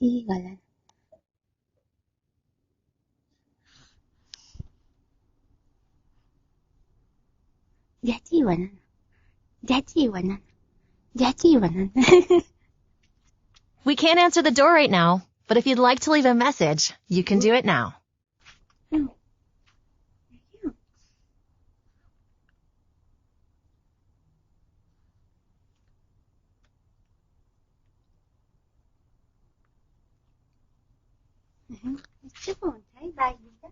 chi gọi là giá trị bản thân, giá trị bản thân, giá trị bản thân. We can't answer the door right now, but if you'd like to leave a message, you can do it now. Chứ còn thấy bài gì đó.